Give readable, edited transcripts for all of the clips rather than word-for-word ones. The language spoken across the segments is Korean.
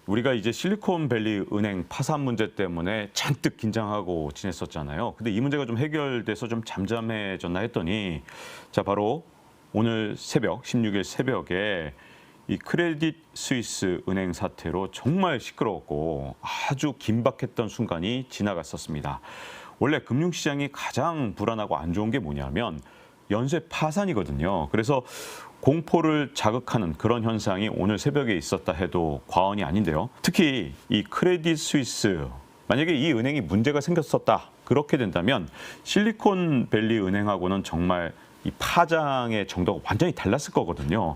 우리가 이제 실리콘밸리 은행 파산 문제 때문에 잔뜩 긴장하고 지냈었잖아요. 근데 이 문제가 좀 해결돼서 좀 잠잠해졌나 했더니 자 바로 오늘 새벽 16일 새벽에 이 크레딧 스위스 은행 사태로 정말 시끄러웠고 아주 긴박했던 순간이 지나갔었습니다. 원래 금융시장이 가장 불안하고 안 좋은 게 뭐냐면 연쇄 파산이거든요. 그래서 공포를 자극하는 그런 현상이 오늘 새벽에 있었다 해도 과언이 아닌데요. 특히 이 크레딧 스위스, 만약에 이 은행이 문제가 생겼었다 그렇게 된다면 실리콘밸리 은행하고는 정말 이 파장의 정도가 완전히 달랐을 거거든요.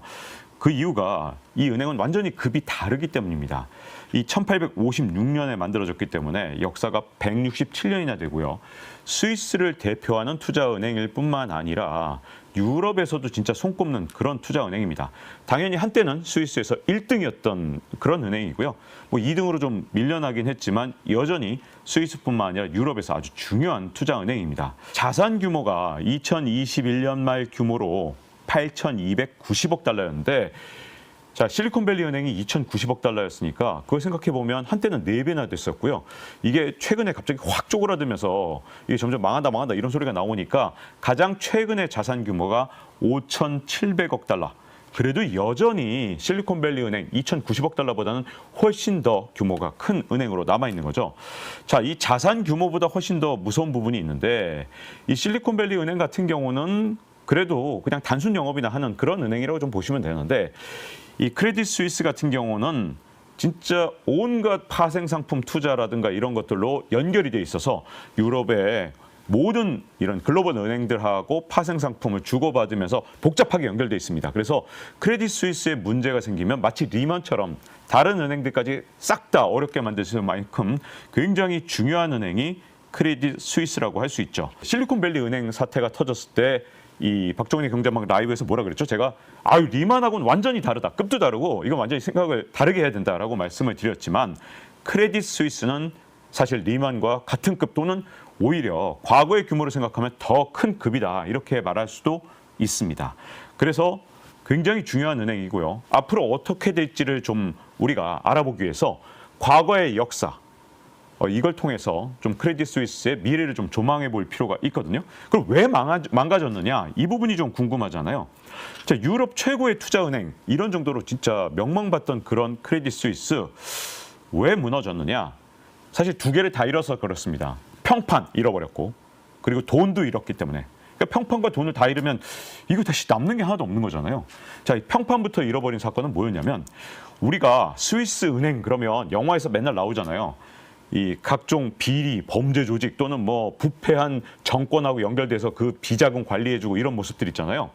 그 이유가 이 은행은 완전히 급이 다르기 때문입니다. 이 1856년에 만들어졌기 때문에 역사가 167년이나 되고요. 스위스를 대표하는 투자은행일 뿐만 아니라 유럽에서도 진짜 손꼽는 그런 투자은행입니다. 당연히 한때는 스위스에서 1등이었던 그런 은행이고요. 뭐 2등으로 좀 밀려나긴 했지만 여전히 스위스뿐만 아니라 유럽에서 아주 중요한 투자은행입니다. 자산 규모가 2021년 말 규모로 8,290억 달러였는데 자, 실리콘밸리 은행이 2,090억 달러였으니까 그걸 생각해 보면 한때는 4배나 됐었고요. 이게 최근에 갑자기 확 쪼그라들면서 이게 점점 망한다 이런 소리가 나오니까 가장 최근의 자산 규모가 5,700억 달러. 그래도 여전히 실리콘밸리 은행 2,090억 달러보다는 훨씬 더 규모가 큰 은행으로 남아있는 거죠. 자, 이 자산 규모보다 훨씬 더 무서운 부분이 있는데 이 실리콘밸리 은행 같은 경우는 그래도 그냥 단순 영업이나 하는 그런 은행이라고 좀 보시면 되는데 이 크레딧 스위스 같은 경우는 진짜 온갖 파생 상품 투자라든가 이런 것들로 연결이 돼 있어서 유럽의 모든 이런 글로벌 은행들하고 파생 상품을 주고받으면서 복잡하게 연결돼 있습니다. 그래서 크레딧 스위스에 문제가 생기면 마치 리먼처럼 다른 은행들까지 싹 다 어렵게 만들 수 있는 만큼 굉장히 중요한 은행이 크레딧 스위스라고 할 수 있죠. 실리콘밸리 은행 사태가 터졌을 때 이 박종훈의 경제막 라이브에서 뭐라 그랬죠? 제가 리만하고는 완전히 다르다. 급도 다르고 이건 완전히 생각을 다르게 해야 된다라고 말씀을 드렸지만 크레딧 스위스는 사실 리만과 같은 급 또는 오히려 과거의 규모를 생각하면 더 큰 급이다. 이렇게 말할 수도 있습니다. 그래서 굉장히 중요한 은행이고요. 앞으로 어떻게 될지를 좀 우리가 알아보기 위해서 과거의 역사 이걸 통해서 좀 크레딧 스위스의 미래를 좀 조망해 볼 필요가 있거든요. 그럼 왜 망가졌느냐? 이 부분이 좀 궁금하잖아요. 자, 유럽 최고의 투자은행 이런 정도로 진짜 명망받던 그런 크레딧 스위스 왜 무너졌느냐? 사실 두 개를 다 잃어서 그렇습니다. 평판 잃어버렸고 그리고 돈도 잃었기 때문에. 그러니까 평판과 돈을 다 잃으면 이거 다시 남는 게 하나도 없는 거잖아요. 자, 이 평판부터 잃어버린 사건은 뭐였냐면 우리가 스위스 은행 그러면 영화에서 맨날 나오잖아요. 이 각종 비리, 범죄 조직 또는 뭐 부패한 정권하고 연결돼서 그 비자금 관리해주고 이런 모습들 있잖아요.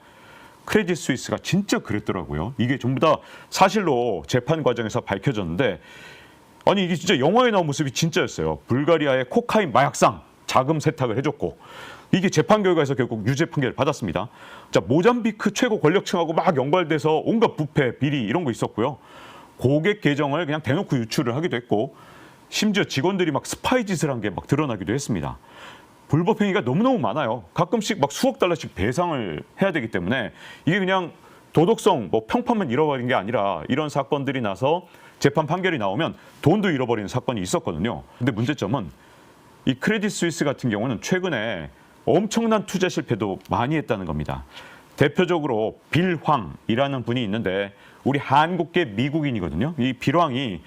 크레딧 스위스가 진짜 그랬더라고요. 이게 전부 다 사실로 재판 과정에서 밝혀졌는데 아니 이게 진짜 영화에 나온 모습이 진짜였어요. 불가리아의 코카인 마약상 자금 세탁을 해줬고 이게 재판 결과에서 결국 유죄 판결을 받았습니다. 자, 모잠비크 최고 권력층하고 막 연관돼서 온갖 부패, 비리 이런 거 있었고요. 고객 계정을 그냥 대놓고 유출을 하기도 했고 심지어 직원들이 막 스파이 짓을 한 게 막 드러나기도 했습니다. 불법 행위가 너무너무 많아요. 가끔씩 막 수억 달러씩 배상을 해야 되기 때문에 이게 그냥 도덕성, 뭐 평판만 잃어버린 게 아니라 이런 사건들이 나서 재판 판결이 나오면 돈도 잃어버리는 사건이 있었거든요. 근데 문제점은 이 크레딧 스위스 같은 경우는 최근에 엄청난 투자 실패도 많이 했다는 겁니다. 대표적으로 빌 황이라는 분이 있는데 우리 한국계 미국인이거든요. 이 빌 황이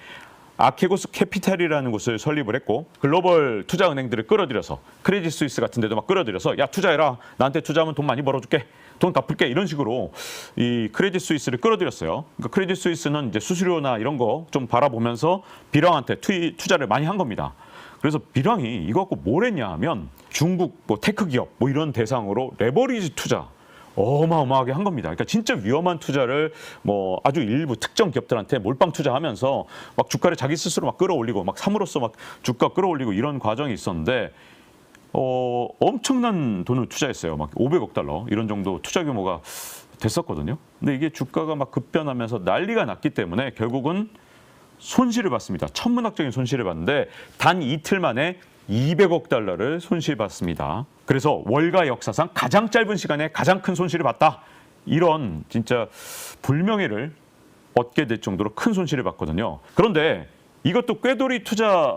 아케고스 캐피탈이라는 곳을 설립을 했고 글로벌 투자 은행들을 끌어들여서 크레딧 스위스 같은 데도 막 끌어들여서 야 투자해라 나한테 투자하면 돈 많이 벌어줄게 돈 갚을게 이런 식으로 이 크레딧 스위스를 끌어들였어요. 그러니까 크레딧 스위스는 이제 수수료나 이런 거 좀 바라보면서 빌황한테 투자를 많이 한 겁니다. 그래서 빌황이 이거 갖고 뭘 했냐 하면 중국 뭐 테크 기업 뭐 이런 대상으로 레버리지 투자 어마어마하게 한 겁니다. 그러니까 진짜 위험한 투자를 뭐 아주 일부 특정 기업들한테 몰빵 투자하면서 막 주가를 자기 스스로 막 끌어올리고 막 삼으로써 막 주가 끌어올리고 이런 과정이 있었는데 엄청난 돈을 투자했어요. 막 500억 달러 이런 정도 투자 규모가 됐었거든요. 근데 이게 주가가 막 급변하면서 난리가 났기 때문에 결국은 손실을 봤습니다. 천문학적인 손실을 봤는데 단 이틀 만에 200억 달러를 손실봤습니다. 그래서 월가 역사상 가장 짧은 시간에 가장 큰 손실을 봤다. 이런 진짜 불명예를 얻게 될 정도로 큰 손실을 봤거든요. 그런데 이것도 꾀돌이 투자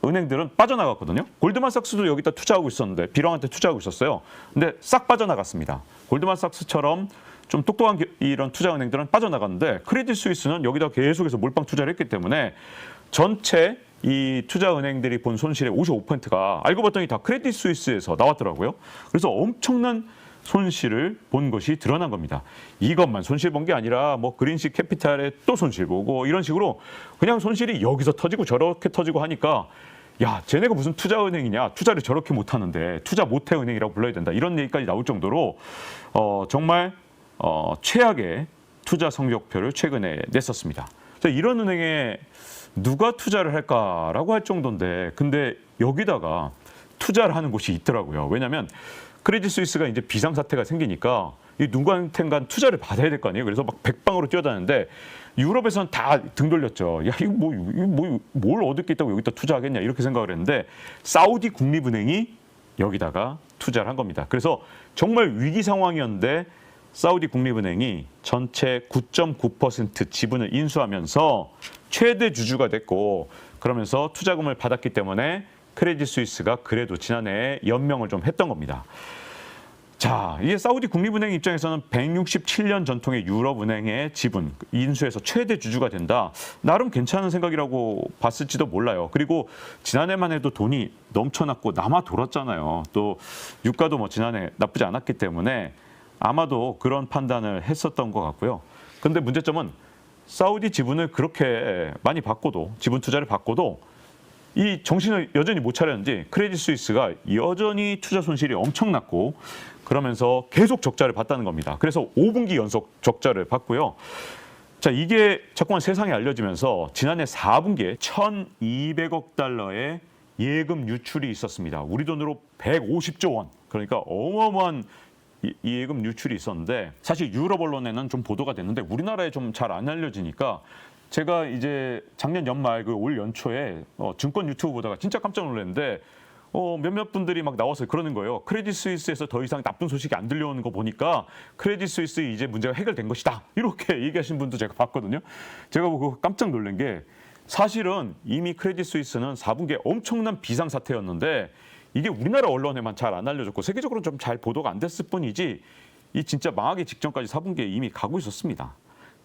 은행들은 빠져나갔거든요. 골드만삭스도 여기다 투자하고 있었는데 비랑한테 투자하고 있었어요. 근데 싹 빠져나갔습니다. 골드만삭스처럼 좀 똑똑한 이런 투자 은행들은 빠져나갔는데 크레딧 스위스는 여기다 계속해서 몰빵 투자를 했기 때문에 전체 이 투자 은행들이 본 손실의 55%가 알고 봤더니 다 크레딧 스위스에서 나왔더라고요. 그래서 엄청난 손실을 본 것이 드러난 겁니다. 이것만 손실 본 게 아니라 뭐 그린시 캐피탈에 또 손실 보고 이런 식으로 그냥 손실이 여기서 터지고 저렇게 터지고 하니까 야, 쟤네가 무슨 투자은행이냐? 투자를 저렇게 못하는데 투자 못해 은행이라고 불러야 된다. 이런 얘기까지 나올 정도로 정말 최악의 투자 성적표를 최근에 냈었습니다. 이런 은행에 누가 투자를 할까라고 할 정도인데 근데 여기다가 투자를 하는 곳이 있더라고요. 왜냐하면 크레딧 스위스가 이제 비상사태가 생기니까 이 누구한텐간 투자를 받아야 될 거 아니에요. 그래서 막 백방으로 뛰어다니는데 유럽에서는 다 등 돌렸죠. 야, 이거 뭘 얻을 게 있다고 여기다 투자하겠냐 이렇게 생각을 했는데 사우디 국립은행이 여기다가 투자를 한 겁니다. 그래서 정말 위기 상황이었는데 사우디 국립은행이 전체 9.9% 지분을 인수하면서 최대 주주가 됐고 그러면서 투자금을 받았기 때문에 크레딧 스위스가 그래도 지난해에 연명을 좀 했던 겁니다. 자, 이게 사우디 국립은행 입장에서는 167년 전통의 유럽은행의 지분 인수해서 최대 주주가 된다. 나름 괜찮은 생각이라고 봤을지도 몰라요. 그리고 지난해만 해도 돈이 넘쳐났고 남아 돌았잖아요. 또 유가도 뭐 지난해 나쁘지 않았기 때문에 아마도 그런 판단을 했었던 것 같고요. 그런데 문제점은 사우디 지분을 그렇게 많이 받고도 지분 투자를 받고도 이 정신을 여전히 못 차렸는지 크레딧 스위스가 여전히 투자 손실이 엄청났고 그러면서 계속 적자를 봤다는 겁니다. 그래서 5분기 연속 적자를 봤고요. 자, 이게 자꾸만 세상에 알려지면서 지난해 4분기에 1,200억 달러의 예금 유출이 있었습니다. 우리 돈으로 150조 원. 그러니까 어마어마한 이 예금 유출이 있었는데 사실 유럽 언론에는 좀 보도가 됐는데 우리나라에 좀 잘 안 알려지니까 제가 이제 작년 연말 그 올 연초에 증권 유튜브 보다가 진짜 깜짝 놀랐는데 몇몇 분들이 막 나와서 그러는 거예요. 크레딧 스위스에서 더 이상 나쁜 소식이 안 들려오는 거 보니까 크레딧 스위스 이제 문제가 해결된 것이다. 이렇게 얘기하신 분도 제가 봤거든요. 제가 보고 깜짝 놀란 게 사실은 이미 크레딧 스위스는 4분기에 엄청난 비상사태였는데 이게 우리나라 언론에만 잘 안 알려졌고 세계적으로 좀 잘 보도가 안 됐을 뿐이지 이 진짜 망하기 직전까지 4분기에 이미 가고 있었습니다.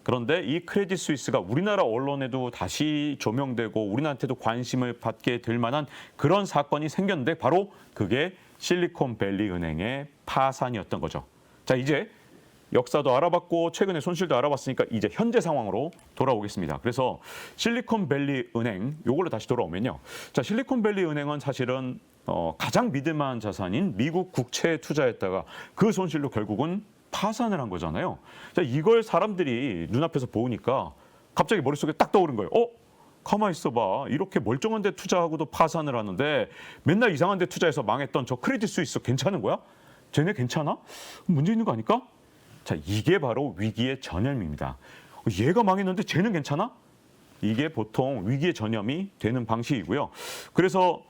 그런데 이 크레딧 스위스가 우리나라 언론에도 다시 조명되고 우리나라한테도 관심을 받게 될 만한 그런 사건이 생겼는데 바로 그게 실리콘밸리 은행의 파산이었던 거죠. 자, 이제 역사도 알아봤고 최근에 손실도 알아봤으니까 이제 현재 상황으로 돌아오겠습니다. 그래서 실리콘밸리 은행 요걸로 다시 돌아오면요. 자, 실리콘밸리 은행은 사실은 가장 믿을 만한 자산인 미국 국채에 투자했다가 그 손실로 결국은 파산을 한 거잖아요. 자, 이걸 사람들이 눈앞에서 보니까 갑자기 머릿속에 딱 떠오른 거예요. 가만히 있어봐. 이렇게 멀쩡한 데 투자하고도 파산을 하는데 맨날 이상한 데 투자해서 망했던 저 크레딧 스위스 괜찮은 거야? 쟤네 괜찮아? 문제 있는 거 아닐까? 자, 이게 바로 위기의 전염입니다. 얘가 망했는데 쟤는 괜찮아? 이게 보통 위기의 전염이 되는 방식이고요. 그래서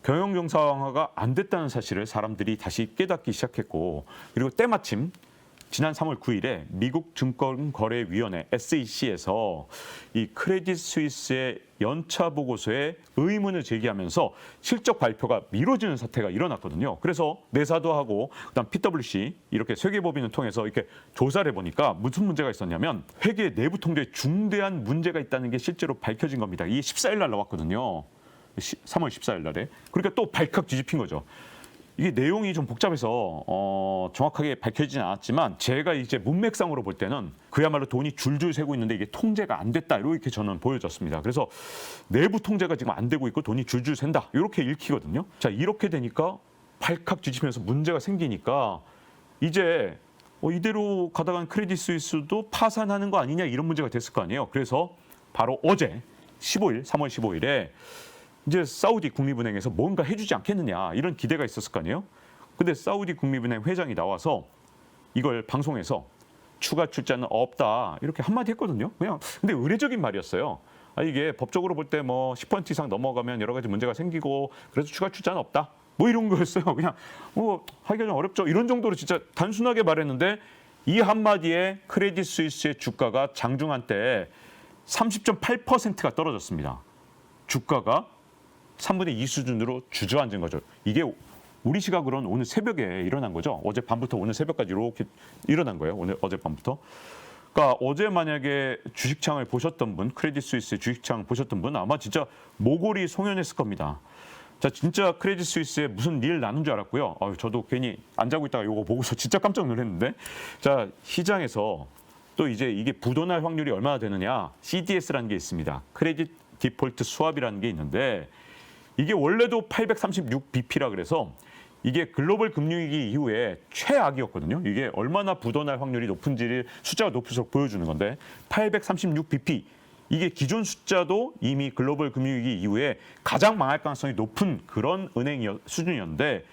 경영 정상화가 안 됐다는 사실을 사람들이 다시 깨닫기 시작했고 그리고 때마침 지난 3월 9일에 미국 증권거래위원회 SEC에서 이 크레딧 스위스의 연차 보고서에 의문을 제기하면서 실적 발표가 미뤄지는 사태가 일어났거든요. 그래서 내사도 하고 그다음 PwC 이렇게 세계법인을 통해서 이렇게 조사를 해보니까 무슨 문제가 있었냐면 회계 내부 통계에 중대한 문제가 있다는 게 실제로 밝혀진 겁니다. 이게 14일 날 나왔거든요. 3월 14일 날에. 그러니까 또 발칵 뒤집힌 거죠. 이게 내용이 좀 복잡해서 정확하게 밝혀지진 않았지만 제가 이제 문맥상으로 볼 때는 그야말로 돈이 줄줄 새고 있는데 이게 통제가 안 됐다 이렇게 저는 보여졌습니다. 그래서 내부 통제가 지금 안 되고 있고 돈이 줄줄 샌다 이렇게 읽히거든요. 자, 이렇게 되니까 발칵 뒤집히면서 문제가 생기니까 이제 이대로 가다간 크레딧 스위스도 파산하는 거 아니냐 이런 문제가 됐을 거 아니에요. 그래서 바로 어제 3월 15일에 이제 사우디 국립은행에서 뭔가 해주지 않겠느냐 이런 기대가 있었을 거 아니에요. 근데 사우디 국립은행 회장이 나와서 이걸 방송에서 추가 출자는 없다 이렇게 한마디 했거든요. 그냥 근데 의례적인 말이었어요. 이게 법적으로 볼 때 뭐 10% 이상 넘어가면 여러 가지 문제가 생기고 그래서 추가 출자는 없다. 뭐 이런 거였어요. 그냥 하기가 좀 어렵죠. 이런 정도로 진짜 단순하게 말했는데 이 한마디에 크레딧 스위스의 주가가 장중한 때 30.8%가 떨어졌습니다. 주가가 3분의 2 수준으로 주저앉은 거죠. 이게 우리 시각으로는 오늘 새벽에 일어난 거죠. 어제 밤부터 오늘 새벽까지 이렇게 일어난 거예요. 어제 밤부터. 그러니까 어제 만약에 주식창을 보셨던 분, 크레딧 스위스 주식창 보셨던 분 아마 진짜 모골이 송연했을 겁니다. 자, 진짜 크레딧 스위스에 무슨 일 나는 줄 알았고요. 저도 괜히 안 자고 있다가 이거 보고서 진짜 깜짝 놀랐는데. 자, 시장에서 또 이제 이게 부도날 확률이 얼마나 되느냐. CDS라는 게 있습니다. 크레딧 디폴트 스왑이라는 게 있는데 이게 원래도 836bp라 그래서 이게 글로벌 금융위기 이후에 최악이었거든요. 이게 얼마나 부도날 확률이 높은지를 숫자가 높을수록 보여주는 건데 836bp 이게 기존 숫자도 이미 글로벌 금융위기 이후에 가장 망할 가능성이 높은 그런 수준이었는데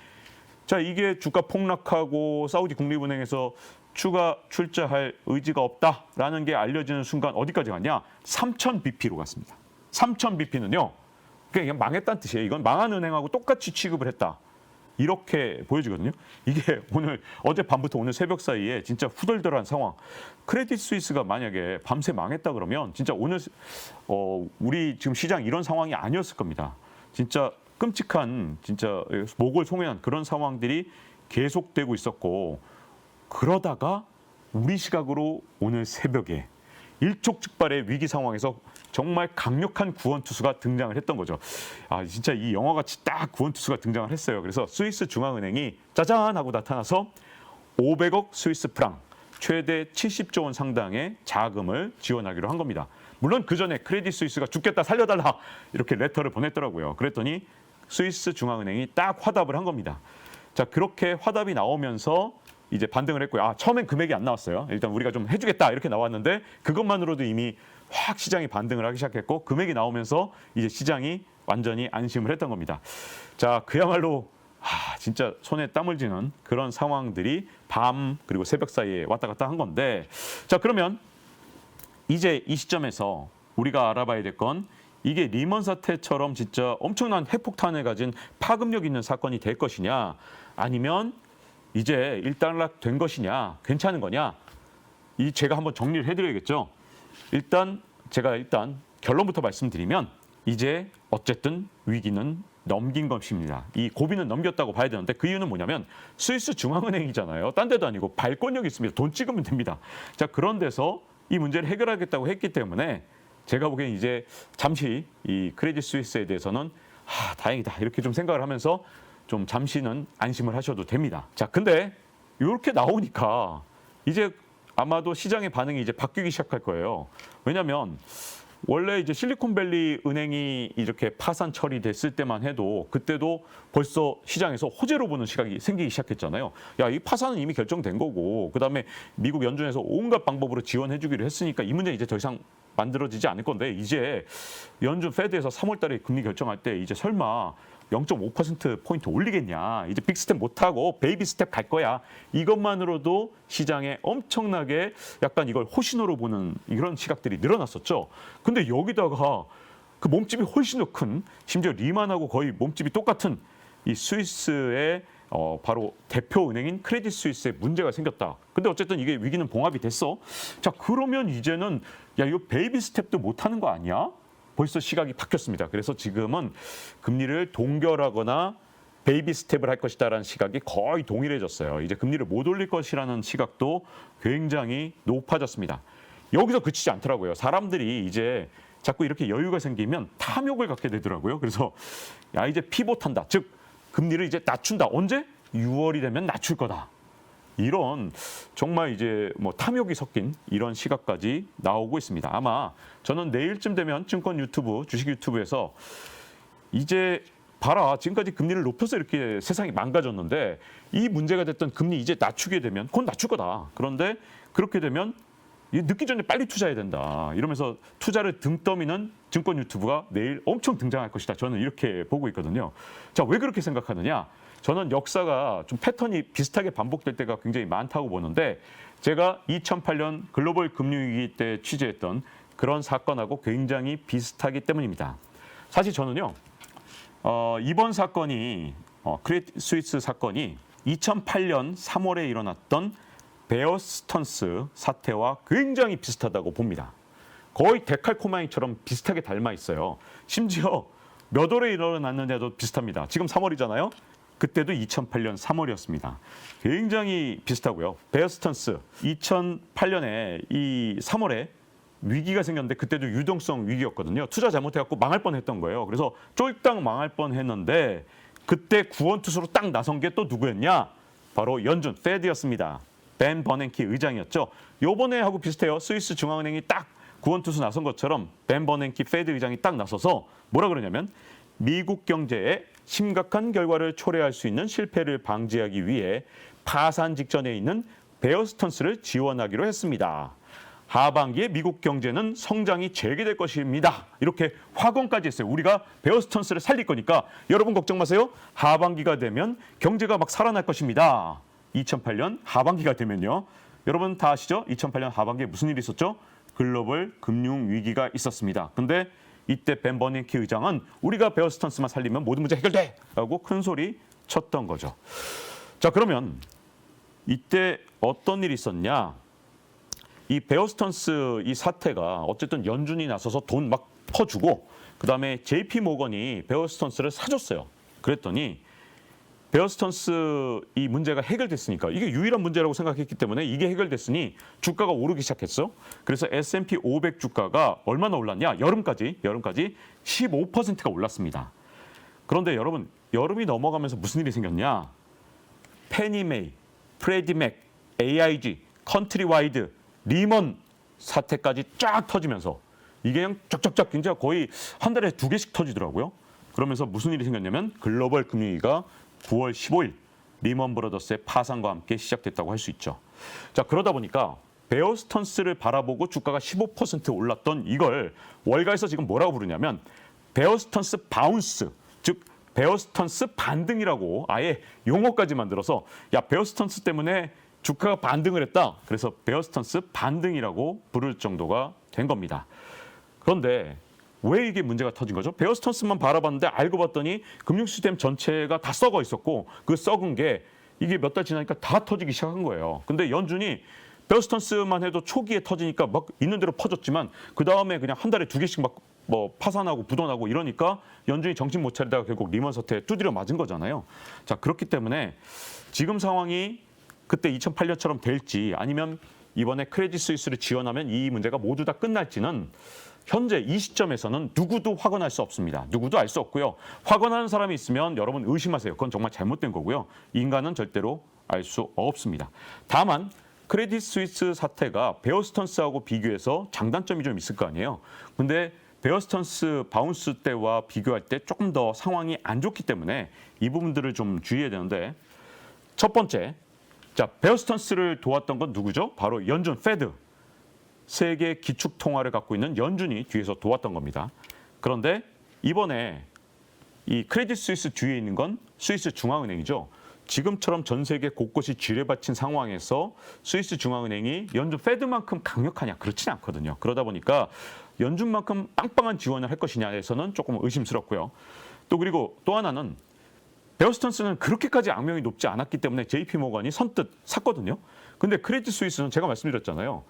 자 이게 주가 폭락하고 사우디 국립은행에서 추가 출자할 의지가 없다라는 게 알려지는 순간 어디까지 갔냐? 3000bp로 갔습니다. 3000bp는요. 그냥 망했다는 뜻이에요. 이건 망한 은행하고 똑같이 취급을 했다. 이렇게 보여지거든요. 이게 어젯밤부터 오늘 새벽 사이에 진짜 후덜덜한 상황. 크레딧 스위스가 만약에 밤새 망했다 그러면 진짜 오늘 우리 지금 시장 이런 상황이 아니었을 겁니다. 진짜 끔찍한 진짜 목을 송연한 그런 상황들이 계속되고 있었고 그러다가 우리 시각으로 오늘 새벽에 일촉즉발의 위기 상황에서 정말 강력한 구원투수가 등장을 했던 거죠. 진짜 이 영화같이 딱 구원투수가 등장을 했어요. 그래서 스위스 중앙은행이 짜잔 하고 나타나서 500억 스위스 프랑, 최대 70조 원 상당의 자금을 지원하기로 한 겁니다. 물론 그 전에 크레딧 스위스가 죽겠다 살려달라 이렇게 레터를 보냈더라고요. 그랬더니 스위스 중앙은행이 딱 화답을 한 겁니다. 자, 그렇게 화답이 나오면서 이제 반등을 했고요. 처음엔 금액이 안 나왔어요. 일단 우리가 좀 해주겠다 이렇게 나왔는데 그것만으로도 이미 확 시장이 반등을 하기 시작했고 금액이 나오면서 이제 시장이 완전히 안심을 했던 겁니다. 자, 그야말로 진짜 손에 땀을 쥐는 그런 상황들이 밤 그리고 새벽 사이에 왔다 갔다 한 건데 자, 그러면 이제 이 시점에서 우리가 알아봐야 될 건 이게 리먼 사태처럼 진짜 엄청난 핵폭탄을 가진 파급력 있는 사건이 될 것이냐 아니면 이제 일단락된 것이냐, 괜찮은 거냐? 제가 한번 정리를 해드려야겠죠. 제가 결론부터 말씀드리면 이제 어쨌든 위기는 넘긴 것입니다. 이 고비는 넘겼다고 봐야 되는데 그 이유는 뭐냐면 스위스 중앙은행이잖아요. 딴 데도 아니고 발권력이 있습니다. 돈 찍으면 됩니다. 자, 그런 데서 이 문제를 해결하겠다고 했기 때문에 제가 보기엔 이제 잠시 이 크레딧 스위스에 대해서는 다행이다 이렇게 좀 생각을 하면서 좀 잠시는 안심을 하셔도 됩니다. 자, 근데 이렇게 나오니까 이제 아마도 시장의 반응이 이제 바뀌기 시작할 거예요. 왜냐하면 원래 이제 실리콘밸리 은행이 이렇게 파산 처리됐을 때만 해도 그때도 벌써 시장에서 호재로 보는 시각이 생기기 시작했잖아요. 야, 이 파산은 이미 결정된 거고 그다음에 미국 연준에서 온갖 방법으로 지원해주기로 했으니까 이 문제는 이제 더 이상 만들어지지 않을 건데 이제 연준 페드에서 3월 달에 금리 결정할 때 이제 설마 0.5%포인트 올리겠냐. 이제 빅스텝 못하고 베이비 스텝 갈 거야. 이것만으로도 시장에 엄청나게 약간 이걸 호신호로 보는 이런 시각들이 늘어났었죠. 근데 여기다가 그 몸집이 훨씬 더 큰 심지어 리만하고 거의 몸집이 똑같은 이 스위스의 바로 대표 은행인 크레딧 스위스에 문제가 생겼다. 근데 어쨌든 이게 위기는 봉합이 됐어. 자, 그러면 이제는 야, 이거 베이비 스텝도 못하는 거 아니야? 벌써 시각이 바뀌었습니다. 그래서 지금은 금리를 동결하거나 베이비 스텝을 할 것이다라는 시각이 거의 동일해졌어요. 이제 금리를 못 올릴 것이라는 시각도 굉장히 높아졌습니다. 여기서 그치지 않더라고요. 사람들이 이제 자꾸 이렇게 여유가 생기면 탐욕을 갖게 되더라고요. 그래서 야, 이제 피봇한다. 즉 금리를 이제 낮춘다. 언제? 6월이 되면 낮출 거다. 이런 정말 이제 뭐 탐욕이 섞인 이런 시각까지 나오고 있습니다. 아마 저는 내일쯤 되면 증권 유튜브, 주식 유튜브에서 이제 봐라, 지금까지 금리를 높여서 이렇게 세상이 망가졌는데 이 문제가 됐던 금리 이제 낮추게 되면 곧 낮출 거다. 그런데 그렇게 되면 늦기 전에 빨리 투자해야 된다. 이러면서 투자를 등 떠미는 증권 유튜브가 내일 엄청 등장할 것이다. 저는 이렇게 보고 있거든요. 자, 왜 그렇게 생각하느냐? 저는 역사가 좀 패턴이 비슷하게 반복될 때가 굉장히 많다고 보는데 제가 2008년 글로벌 금융위기 때 취재했던 그런 사건하고 굉장히 비슷하기 때문입니다. 사실 저는요. 이번 사건이 크레딧 스위스 사건이 2008년 3월에 일어났던 베어 스턴스 사태와 굉장히 비슷하다고 봅니다. 거의 데칼코마니처럼 비슷하게 닮아 있어요. 심지어 몇 월에 일어났느냐도 비슷합니다. 지금 3월이잖아요. 그때도 2008년 3월이었습니다. 굉장히 비슷하고요. 베어 스턴스 2008년에 이 3월에 위기가 생겼는데 그때도 유동성 위기였거든요. 투자 잘못해갖고 망할 뻔했던 거예요. 그래서 쫄딱 망할 뻔했는데 그때 구원투수로 딱 나선 게 또 누구였냐? 바로 연준 페드였습니다. 벤 버냉키 의장이었죠. 요번에 하고 비슷해요. 스위스 중앙은행이 딱 구원투수 나선 것처럼 벤 버냉키 페드 의장이 딱 나서서 뭐라 그러냐면 미국 경제에 심각한 결과를 초래할 수 있는 실패를 방지하기 위해 파산 직전에 있는 베어 스턴스를 지원하기로 했습니다. 하반기에 미국 경제는 성장이 재개될 것입니다. 이렇게 확언까지 했어요. 우리가 베어 스턴스를 살릴 거니까 여러분 걱정 마세요. 하반기가 되면 경제가 막 살아날 것입니다. 2008년 하반기가 되면요. 여러분 다 아시죠? 2008년 하반기에 무슨 일이 있었죠? 글로벌 금융 위기가 있었습니다. 근데 이때 벤 버냉키 의장은 우리가 베어 스턴스만 살리면 모든 문제 해결돼! 라고 큰 소리 쳤던 거죠. 자, 그러면 이때 어떤 일이 있었냐? 이 베어 스턴스 이 사태가 어쨌든 연준이 나서서 돈 막 퍼주고 그다음에 JP 모건이 베어 스턴스를 사줬어요. 그랬더니 베어 스턴스 이 문제가 해결됐으니까 이게 유일한 문제라고 생각했기 때문에 이게 해결됐으니 주가가 오르기 시작했어. 그래서 S&P 500 주가가 얼마나 올랐냐? 여름까지 15%가 올랐습니다. 그런데 여러분 여름이 넘어가면서 무슨 일이 생겼냐? 페니메이, 프레디맥, AIG, 컨트리와이드, 리먼 사태까지 쫙 터지면서 이게 그냥 쫙쫙쫙 굉장히 거의 한 달에 2개씩 터지더라고요. 그러면서 무슨 일이 생겼냐면 글로벌 금융위기가 9월 15일 리먼 브러더스의 파산과 함께 시작됐다고 할 수 있죠. 자, 그러다 보니까 베어 스턴스를 바라보고 주가가 15% 올랐던 이걸 월가에서 지금 뭐라고 부르냐면 베어 스턴스 바운스, 즉 베어 스턴스 반등이라고 아예 용어까지 만들어서 야, 베어 스턴스 때문에 주가가 반등을 했다. 그래서 베어 스턴스 반등이라고 부를 정도가 된 겁니다. 그런데 왜 이게 문제가 터진 거죠? 베어 스턴스만 바라봤는데 알고 봤더니 금융 시스템 전체가 다 썩어 있었고 그 썩은 게 이게 몇 달 지나니까 다 터지기 시작한 거예요. 근데 연준이 베어 스턴스만 해도 초기에 터지니까 막 있는 대로 퍼졌지만 그 다음에 그냥 한 달에 2개씩 막 뭐 파산하고 부도나고 이러니까 연준이 정신 못 차리다가 결국 리먼 사태에 두드려 맞은 거잖아요. 자, 그렇기 때문에 지금 상황이 그때 2008년처럼 될지 아니면 이번에 크레딧 스위스를 지원하면 이 문제가 모두 다 끝날지는 현재 이 시점에서는 누구도 확언할 수 없습니다. 누구도 알 수 없고요. 확언하는 사람이 있으면 여러분 의심하세요. 그건 정말 잘못된 거고요. 인간은 절대로 알 수 없습니다. 다만 크레딧 스위스 사태가 베어 스턴스하고 비교해서 장단점이 좀 있을 거 아니에요. 근데 베어 스턴스 바운스 때와 비교할 때 조금 더 상황이 안 좋기 때문에 이 부분들을 좀 주의해야 되는데 첫 번째, 자, 베어 스턴스를 도왔던 건 누구죠? 바로 연준 페드. 세계 기축 통화를 갖고 있는 연준이 뒤에서 도왔던 겁니다. 그런데 이번에 이 크레딧 스위스 뒤에 있는 건 스위스 중앙은행이죠. 지금처럼 전 세계 곳곳이 지뢰받친 상황에서 스위스 중앙은행이 연준 페드만큼 강력하냐? 그렇지는 않거든요. 그러다 보니까 연준만큼 빵빵한 지원을 할 것이냐에서는 조금 의심스럽고요. 또 그리고 또 하나는 베어 스턴스는 그렇게까지 악명이 높지 않았기 때문에 JP 모건이 선뜻 샀거든요. 근데 크레딧 스위스는 제가 말씀드렸잖아요.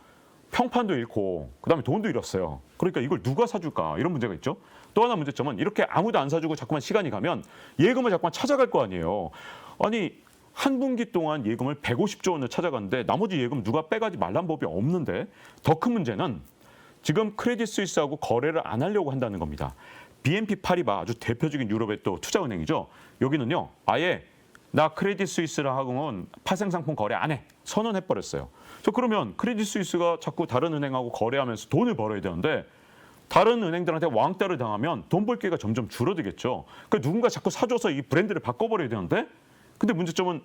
평판도 잃고 그다음에 돈도 잃었어요. 그러니까 이걸 누가 사줄까 이런 문제가 있죠. 또 하나 문제점은 이렇게 아무도 안 사주고 자꾸만 시간이 가면 예금을 자꾸만 찾아갈 거 아니에요. 아니 한 분기 동안 예금을 150조 원을 찾아갔는데 나머지 예금 누가 빼가지 말란 법이 없는데 더 큰 문제는 지금 크레딧 스위스하고 거래를 안 하려고 한다는 겁니다. BNP 파리바 아주 대표적인 유럽의 또 투자은행이죠. 여기는요 아예 나 크레딧 스위스랑은 파생상품 거래 안 해. 선언해버렸어요. 그러면 크레딧 스위스가 자꾸 다른 은행하고 거래하면서 돈을 벌어야 되는데 다른 은행들한테 왕따를 당하면 돈 벌 기회가 점점 줄어들겠죠. 그러니까 누군가 자꾸 사줘서 이 브랜드를 바꿔버려야 되는데 근데 문제점은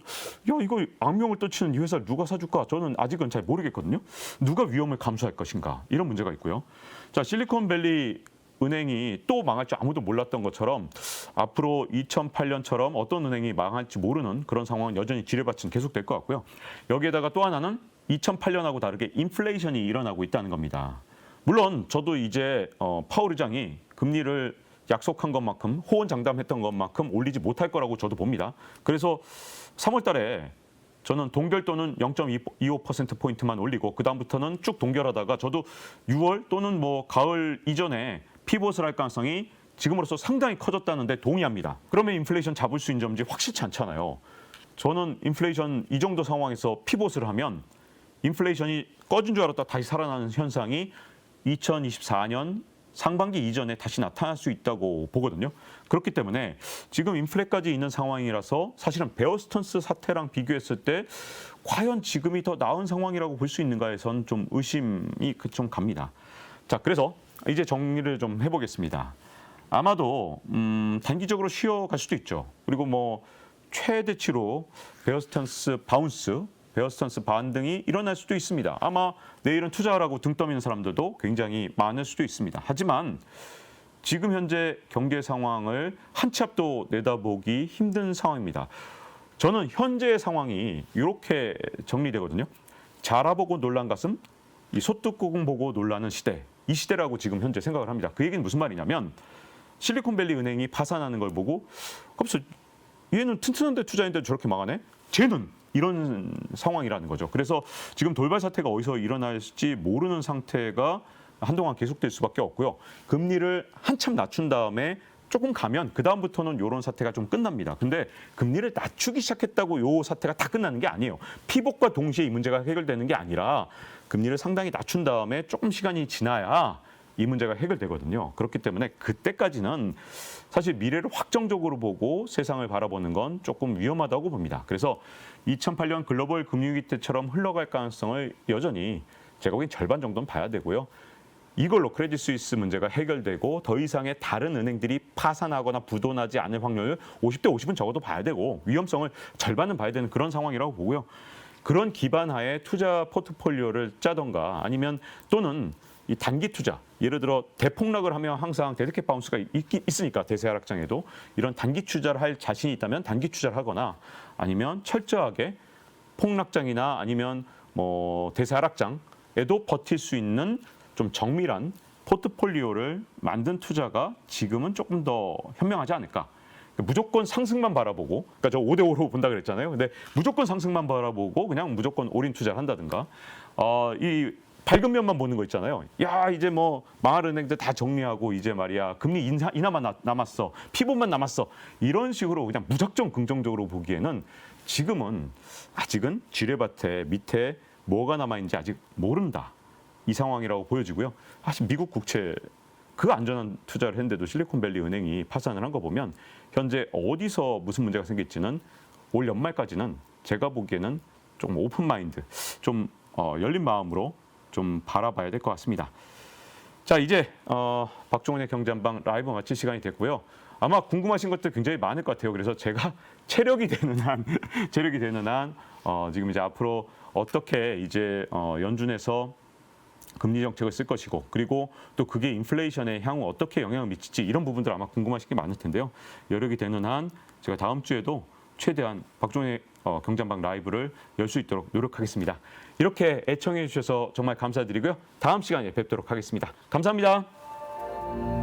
야 이거 악명을 떨치는 이 회사를 누가 사줄까? 저는 아직은 잘 모르겠거든요. 누가 위험을 감수할 것인가? 이런 문제가 있고요. 자, 실리콘밸리 은행이 또 망할 줄 아무도 몰랐던 것처럼 앞으로 2008년처럼 어떤 은행이 망할지 모르는 그런 상황은 여전히 지뢰밭은 계속될 것 같고요. 여기에다가 또 하나는 2008년하고 다르게 인플레이션이 일어나고 있다는 겁니다. 물론 저도 이제 파월 의장이 금리를 약속한 것만큼 호언장담했던 것만큼 올리지 못할 거라고 저도 봅니다. 그래서 3월 달에 저는 동결 또는 0.25%포인트만 올리고 그다음부터는 쭉 동결하다가 저도 6월 또는 뭐 가을 이전에 피봇을 할 가능성이 지금으로서 상당히 커졌다는데 동의합니다. 그러면 인플레이션 잡을 수 있는 점인지 확실치 않잖아요. 저는 인플레이션 이 정도 상황에서 피봇을 하면 인플레이션이 꺼진 줄 알았다 다시 살아나는 현상이 2024년 상반기 이전에 다시 나타날 수 있다고 보거든요. 그렇기 때문에 지금 인플레까지 있는 상황이라서 사실은 베어 스턴스 사태랑 비교했을 때 과연 지금이 더 나은 상황이라고 볼 수 있는가에선 좀 의심이 좀 갑니다. 자, 그래서 이제 정리를 좀 해보겠습니다. 아마도 단기적으로 쉬어갈 수도 있죠. 그리고 뭐 최대치로 베어 스턴스 바운스, 베어 스턴스 반등이 일어날 수도 있습니다. 아마 내일은 투자하라고 등 떠미는 사람들도 굉장히 많을 수도 있습니다. 하지만 지금 현재 경제 상황을 한 치 앞도 내다보기 힘든 상황입니다. 저는 현재의 상황이 이렇게 정리되거든요. 자라보고 놀란 가슴, 이 소뚜껑 보고 놀라는 시대, 이 시대라고 지금 현재 생각을 합니다. 그 얘기는 무슨 말이냐면 실리콘밸리 은행이 파산하는 걸 보고 그래서 얘는 튼튼한데 투자했는데 저렇게 망하네? 쟤는 이런 상황이라는 거죠. 그래서 지금 돌발 사태가 어디서 일어날지 모르는 상태가 한동안 계속될 수밖에 없고요. 금리를 한참 낮춘 다음에 조금 가면 그다음부터는 이런 사태가 좀 끝납니다. 근데 금리를 낮추기 시작했다고 이 사태가 다 끝나는 게 아니에요. 피복과 동시에 이 문제가 해결되는 게 아니라 금리를 상당히 낮춘 다음에 조금 시간이 지나야 이 문제가 해결되거든요. 그렇기 때문에 그때까지는 사실 미래를 확정적으로 보고 세상을 바라보는 건 조금 위험하다고 봅니다. 그래서 2008년 글로벌 금융위기 때처럼 흘러갈 가능성을 여전히 제가 보기엔 절반 정도는 봐야 되고요. 이걸로 크레딧 스위스 문제가 해결되고 더 이상의 다른 은행들이 파산하거나 부도나지 않을 확률 50대 50은 적어도 봐야 되고 위험성을 절반은 봐야 되는 그런 상황이라고 보고요. 그런 기반 하에 투자 포트폴리오를 짜던가 아니면 또는 이 단기 투자, 예를 들어 대폭락을 하면 항상 데드캣 바운스가 있으니까 대세 하락장에도 이런 단기 투자를 할 자신이 있다면 단기 투자를 하거나 아니면 철저하게 폭락장이나 아니면 뭐 대세 하락장에도 버틸 수 있는 좀 정밀한 포트폴리오를 만든 투자가 지금은 조금 더 현명하지 않을까. 무조건 상승만 바라보고, 그러니까 저 5대5로 본다 그랬잖아요. 근데 무조건 상승만 바라보고 그냥 무조건 올인 투자를 한다든가, 이 밝은 면만 보는 거 있잖아요. 야, 이제 뭐 망할 은행들 다 정리하고 이제 말이야 금리 인하만 남았어, 피복만 남았어. 이런 식으로 그냥 무작정 긍정적으로 보기에는 지금은 아직은 지뢰밭에 밑에 뭐가 남아있는지 아직 모른다. 이 상황이라고 보여지고요. 사실 미국 국채 그 안전한 투자를 했는데도 실리콘밸리 은행이 파산을 한 거 보면 현재 어디서 무슨 문제가 생길지는 올 연말까지는 제가 보기에는 조금 오픈 마인드, 좀 열린 마음으로 좀 바라봐야 될 것 같습니다. 자, 이제 박종훈의 경제한방 라이브 마칠 시간이 됐고요. 아마 궁금하신 것들 굉장히 많을 것 같아요. 그래서 제가 체력이 되는 한 지금 이제 앞으로 어떻게 이제 연준에서 금리 정책을 쓸 것이고 그리고 또 그게 인플레이션에 향후 어떻게 영향을 미칠지 이런 부분들 아마 궁금하신 게 많을 텐데요. 여력이 되는 한 제가 다음 주에도 최대한 박종훈의 경제한방 라이브를 열 수 있도록 노력하겠습니다. 이렇게 애청해 주셔서 정말 감사드리고요. 다음 시간에 뵙도록 하겠습니다. 감사합니다.